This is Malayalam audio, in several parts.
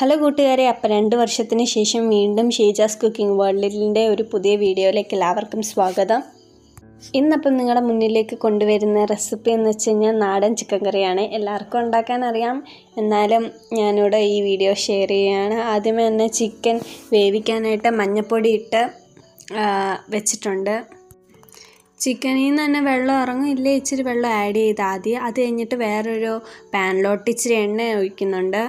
ഹലോ കൂട്ടുകാരെ, അപ്പം 2 വർഷത്തിന് ശേഷം വീണ്ടും ഷീജാസ് കുക്കിംഗ് വേൾഡിൻ്റെ ഒരു പുതിയ വീഡിയോയിലേക്ക് എല്ലാവർക്കും സ്വാഗതം. ഇന്നപ്പം നിങ്ങളുടെ മുന്നിലേക്ക് കൊണ്ടുവരുന്ന റെസിപ്പി എന്ന് വെച്ച് കഴിഞ്ഞാൽ നാടൻ ചിക്കൻ കറിയാണ്. എല്ലാവർക്കും ഉണ്ടാക്കാൻ അറിയാം, എന്നാലും ഞാനിവിടെ ഈ വീഡിയോ ഷെയർ ചെയ്യുകയാണ്. ആദ്യമേ തന്നെ ചിക്കൻ വേവിക്കാനായിട്ട് മഞ്ഞൾപ്പൊടി ഇട്ട് വെച്ചിട്ടുണ്ട്. ചിക്കനിൽ നിന്ന് തന്നെ വെള്ളം ഇറങ്ങില്ല, ഇച്ചിരി വെള്ളം ആഡ് ചെയ്ത് ആദ്യം. അത് കഴിഞ്ഞിട്ട് വേറൊരു പാനിലോട്ട് ഇച്ചിരി എണ്ണ ഒഴിക്കുന്നുണ്ട്.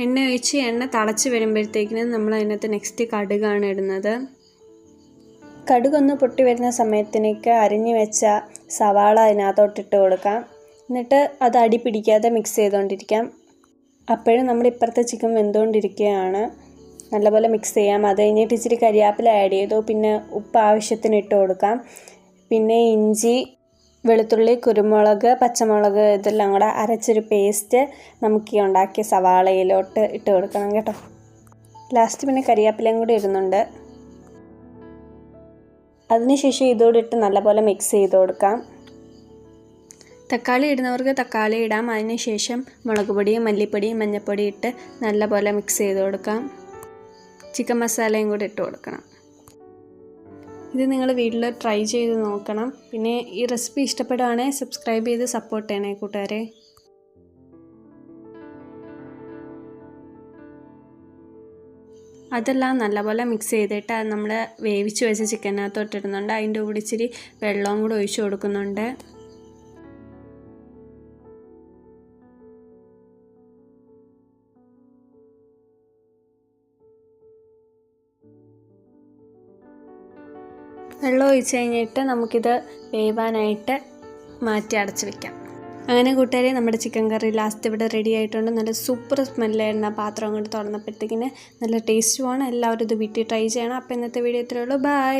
എണ്ണ ഒഴിച്ച് എണ്ണ തിളച്ച് വരുമ്പോഴത്തേക്കിനും നമ്മൾ അതിനകത്ത് നെക്സ്റ്റ് കടുകാണ് ഇടുന്നത്. കടുകൊന്ന് പൊട്ടി വരുന്ന സമയത്തിനേക്ക് അരിഞ്ഞു വെച്ച സവാള അതിനകത്തോട്ടിട്ട് കൊടുക്കാം. എന്നിട്ട് അത് അടി പിടിക്കാതെ മിക്സ് ചെയ്തുകൊണ്ടിരിക്കാം. അപ്പോഴും നമ്മുടെ ഇപ്പുറത്തെ ചിക്കൻ വെന്തുകൊണ്ടിരിക്കുകയാണ്. നല്ലപോലെ മിക്സ് ചെയ്യാം. അത് കഴിഞ്ഞിട്ട് ഇച്ചിരി കരിയാപ്പില ആഡ് ചെയ്തു. പിന്നെ ഉപ്പ് ആവശ്യത്തിന് ഇട്ട് കൊടുക്കാം. പിന്നെ ഇഞ്ചി, വെളുത്തുള്ളി, കുരുമുളക്, പച്ചമുളക് ഇതെല്ലാം കൂടെ അരച്ചൊരു പേസ്റ്റ് നമുക്ക് ഈ ഉണ്ടാക്കിയ സവാളയിലോട്ട് ഇട്ട് കൊടുക്കണം കേട്ടോ. ലാസ്റ്റ് പിന്നെ കരിയാപ്പിലയും കൂടി ഇടുന്നുണ്ട്. അതിനുശേഷം ഇതോടിട്ട് നല്ലപോലെ മിക്സ് ചെയ്ത് കൊടുക്കാം. തക്കാളി ഇടുന്നവർക്ക് തക്കാളി ഇടാം. അതിനുശേഷം മുളക് പൊടിയും മല്ലിപ്പൊടിയും മഞ്ഞൾപ്പൊടിയും ഇട്ട് നല്ലപോലെ മിക്സ് ചെയ്ത് കൊടുക്കാം. ചിക്കൻ മസാലയും കൂടി ഇട്ട് കൊടുക്കണം. ഇത് നിങ്ങൾ വീട്ടിൽ ട്രൈ ചെയ്ത് നോക്കണം. പിന്നെ ഈ റെസിപ്പി ഇഷ്ടപ്പെടുകയാണെങ്കിൽ സബ്സ്ക്രൈബ് ചെയ്ത് സപ്പോർട്ട് ചെയ്യണേ കൂട്ടുകാരെ. അതെല്ലാം നല്ലപോലെ മിക്സ് ചെയ്തിട്ട് അത് നമ്മൾ വേവിച്ച് വെച്ച ചിക്കനകത്തോട്ട് ഇടുന്നുണ്ട്. അതിൻ്റെ കൂടെ ഇച്ചിരി വെള്ളവും കൂടെ ഒഴിച്ച് കൊടുക്കുന്നുണ്ട്. വെള്ളം ഒഴിച്ച് കഴിഞ്ഞിട്ട് നമുക്കിത് വേവാനായിട്ട് മാറ്റി അടച്ച് വെക്കാം. അങ്ങനെ കൂട്ടുകാരെ, നമ്മുടെ ചിക്കൻ കറി ലാസ്റ്റ് ഇവിടെ റെഡി ആയിട്ടുണ്ട്. നല്ല സൂപ്പർ സ്മെല്ലായിരുന്നു. ആ പാത്രം കൊണ്ട് തുറന്നപ്പോഴത്തേക്കിന് നല്ല ടേസ്റ്റുമാണ്. എല്ലാവരും ഇത് വീട്ടിൽ ട്രൈ ചെയ്യണം. അപ്പോൾ ഇന്നത്തെ വീഡിയോ ഇത്രയേ ഉള്ളൂ. ബൈ.